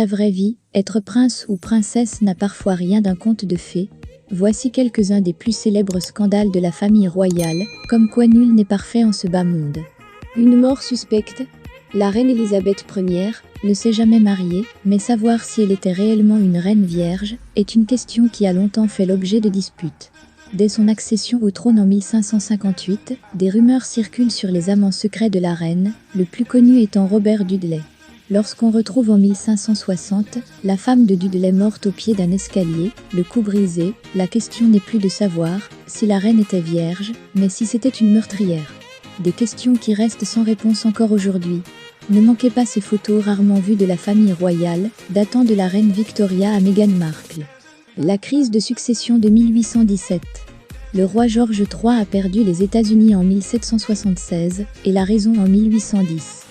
vraie vie, être prince ou princesse n'a parfois rien d'un conte de fées. Voici quelques-uns des plus célèbres scandales de la famille royale, comme quoi nul n'est parfait en ce bas monde. Une mort suspecte. La reine Elisabeth Ier ne s'est jamais mariée, mais savoir si elle était réellement une reine vierge est une question qui a longtemps fait l'objet de disputes. Dès son accession au trône en 1558, des rumeurs circulent sur les amants secrets de la reine, le plus connu étant Robert Dudley. Lorsqu'on retrouve en 1560 la femme de Dudley morte au pied d'un escalier, le cou brisé, la question n'est plus de savoir si la reine était vierge, mais si c'était une meurtrière. Des questions qui restent sans réponse encore aujourd'hui. Ne manquez pas ces photos rarement vues de la famille royale, datant de la reine Victoria à Meghan Markle. La crise de succession de 1817. Le roi George III a perdu les États-Unis en 1776 et la raison en 1810.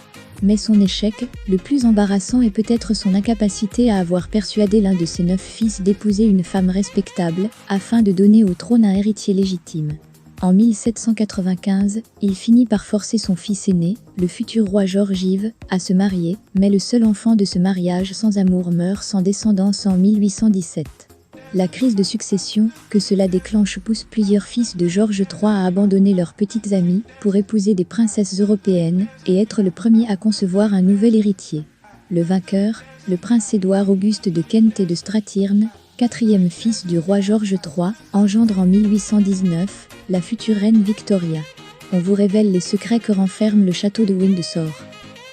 Mais son échec, le plus embarrassant est peut-être son incapacité à avoir persuadé l'un de ses 9 fils d'épouser une femme respectable, afin de donner au trône un héritier légitime. En 1795, il finit par forcer son fils aîné, le futur roi George-Yves, à se marier, mais le seul enfant de ce mariage sans amour meurt sans descendance en 1817. La crise de succession que cela déclenche pousse plusieurs fils de George III à abandonner leurs petites amies pour épouser des princesses européennes et être le premier à concevoir un nouvel héritier. Le vainqueur, le prince Édouard Auguste de Kent et de Strathyrne, 4e fils du roi George III, engendre en 1819 la future reine Victoria. On vous révèle les secrets que renferme le château de Windsor.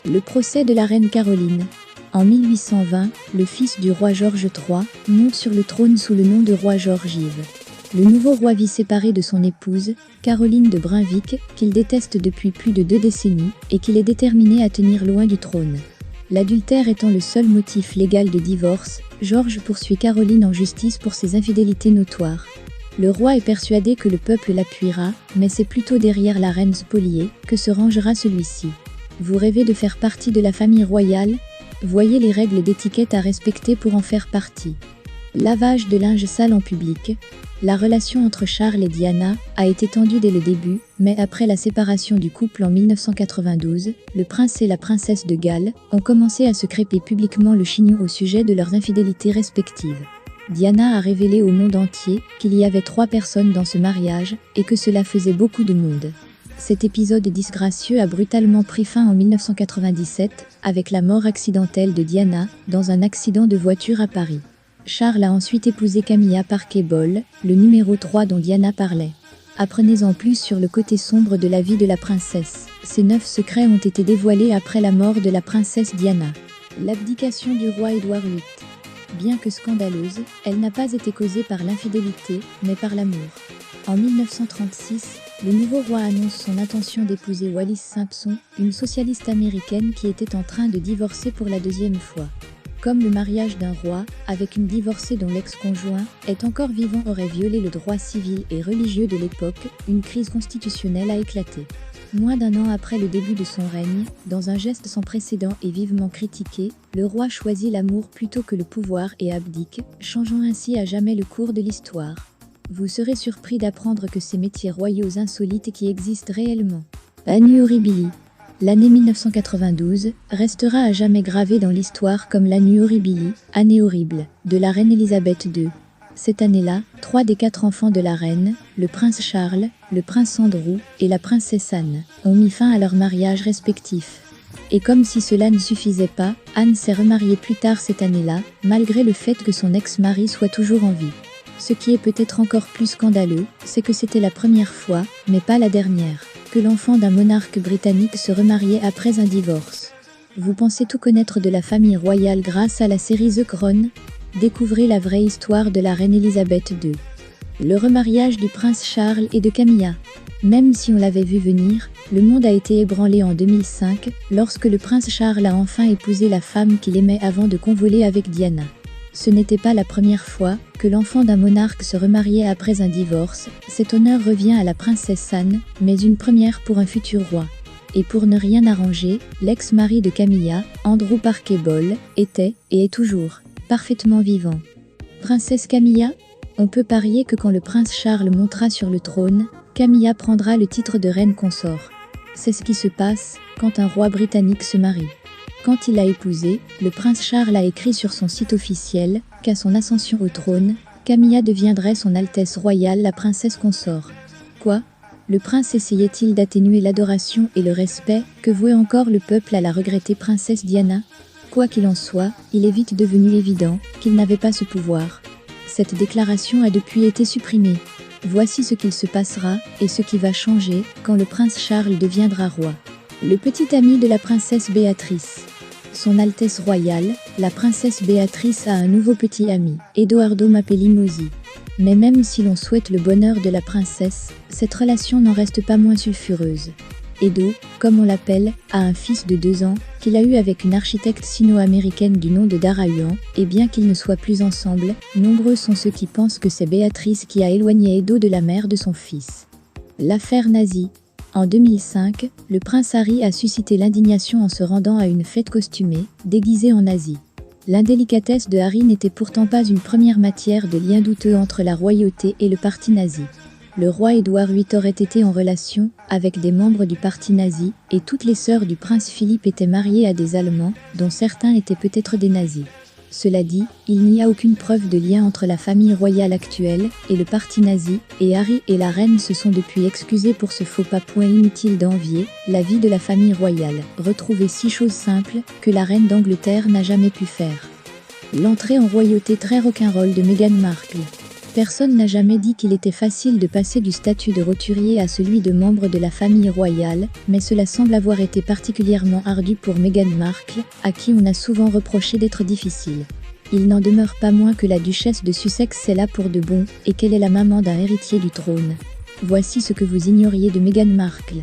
Le procès de la reine Caroline. En 1820, le fils du roi George III monte sur le trône sous le nom de roi George-Yves. Le nouveau roi vit séparé de son épouse, Caroline de Brunswick, qu'il déteste depuis plus de 2 décennies et qu'il est déterminé à tenir loin du trône. L'adultère étant le seul motif légal de divorce, George poursuit Caroline en justice pour ses infidélités notoires. Le roi est persuadé que le peuple l'appuiera, mais c'est plutôt derrière la reine spoliée que se rangera celui-ci. Vous rêvez de faire partie de la famille royale ? Voyez les règles d'étiquette à respecter pour en faire partie. Lavage de linge sale en public. La relation entre Charles et Diana a été tendue dès le début, mais après la séparation du couple en 1992, le prince et la princesse de Galles ont commencé à se crêper publiquement le chignon au sujet de leurs infidélités respectives. Diana a révélé au monde entier qu'il y avait 3 personnes dans ce mariage et que cela faisait beaucoup de monde. Cet épisode disgracieux a brutalement pris fin en 1997 avec la mort accidentelle de Diana dans un accident de voiture à Paris. Charles a ensuite épousé Camilla Parker-Bowles, le numéro 3 dont Diana parlait. Apprenez-en plus sur le côté sombre de la vie de la princesse. Ces 9 secrets ont été dévoilés après la mort de la princesse Diana. L'abdication du roi Édouard VIII. Bien que scandaleuse, elle n'a pas été causée par l'infidélité, mais par l'amour. En 1936, le nouveau roi annonce son intention d'épouser Wallis Simpson, une socialiste américaine qui était en train de divorcer pour la 2e fois. Comme le mariage d'un roi, avec une divorcée dont l'ex-conjoint est encore vivant aurait violé le droit civil et religieux de l'époque, une crise constitutionnelle a éclaté. Moins d'1 an après le début de son règne, dans un geste sans précédent et vivement critiqué, le roi choisit l'amour plutôt que le pouvoir et abdique, changeant ainsi à jamais le cours de l'histoire. Vous serez surpris d'apprendre que ces métiers royaux insolites qui existent réellement. Année horribili. L'année 1992 restera à jamais gravée dans l'histoire comme l'année horribili, année horrible, de la reine Elisabeth II. Cette année-là, 3 des 4 enfants de la reine, le prince Charles, le prince Andrew et la princesse Anne, ont mis fin à leur mariage respectif. Et comme si cela ne suffisait pas, Anne s'est remariée plus tard cette année-là, malgré le fait que son ex-mari soit toujours en vie. Ce qui est peut-être encore plus scandaleux, c'est que c'était la première fois, mais pas la dernière, que l'enfant d'un monarque britannique se remariait après un divorce. Vous pensez tout connaître de la famille royale grâce à la série The Crown ? Découvrez la vraie histoire de la reine Elisabeth II. Le remariage du prince Charles et de Camilla. Même si on l'avait vu venir, le monde a été ébranlé en 2005, lorsque le prince Charles a enfin épousé la femme qu'il aimait avant de convoler avec Diana. Ce n'était pas la première fois que l'enfant d'un monarque se remariait après un divorce, cet honneur revient à la princesse Anne, mais une première pour un futur roi. Et pour ne rien arranger, l'ex-mari de Camilla, Andrew Parker-Bowles, était, et est toujours, parfaitement vivant. Princesse Camilla ? On peut parier que quand le prince Charles montera sur le trône, Camilla prendra le titre de reine consort. C'est ce qui se passe quand un roi britannique se marie. Quand il l'a épousée, le prince Charles a écrit sur son site officiel qu'à son ascension au trône, Camilla deviendrait son Altesse royale la princesse consort. Quoi ? Le prince essayait-il d'atténuer l'adoration et le respect que vouait encore le peuple à la regrettée princesse Diana ? Quoi qu'il en soit, il est vite devenu évident qu'il n'avait pas ce pouvoir. Cette déclaration a depuis été supprimée. Voici ce qu'il se passera et ce qui va changer quand le prince Charles deviendra roi. Le petit ami de la princesse Béatrice. Son Altesse royale, la princesse Béatrice a un nouveau petit ami, Edoardo Mapelli-Mozzi. Mais même si l'on souhaite le bonheur de la princesse, cette relation n'en reste pas moins sulfureuse. Edo, comme on l'appelle, a un fils de 2 ans, qu'il a eu avec une architecte sino-américaine du nom de Dara Huan, et bien qu'ils ne soient plus ensemble, nombreux sont ceux qui pensent que c'est Béatrice qui a éloigné Edo de la mère de son fils. L'affaire nazie. En 2005, le prince Harry a suscité l'indignation en se rendant à une fête costumée, déguisée en nazi. L'indélicatesse de Harry n'était pourtant pas une première matière de lien douteux entre la royauté et le parti nazi. Le roi Édouard VIII aurait été en relation avec des membres du parti nazi, et toutes les sœurs du prince Philippe étaient mariées à des Allemands, dont certains étaient peut-être des nazis. Cela dit, il n'y a aucune preuve de lien entre la famille royale actuelle et le parti nazi, et Harry et la reine se sont depuis excusés pour ce faux pas. Point inutile d'envier la vie de la famille royale, retrouver 6 choses simples que la reine d'Angleterre n'a jamais pu faire. L'entrée en royauté très rock'n'roll de Meghan Markle. Personne n'a jamais dit qu'il était facile de passer du statut de roturier à celui de membre de la famille royale, mais cela semble avoir été particulièrement ardu pour Meghan Markle, à qui on a souvent reproché d'être difficile. Il n'en demeure pas moins que la duchesse de Sussex est là pour de bon, et qu'elle est la maman d'un héritier du trône. Voici ce que vous ignoriez de Meghan Markle.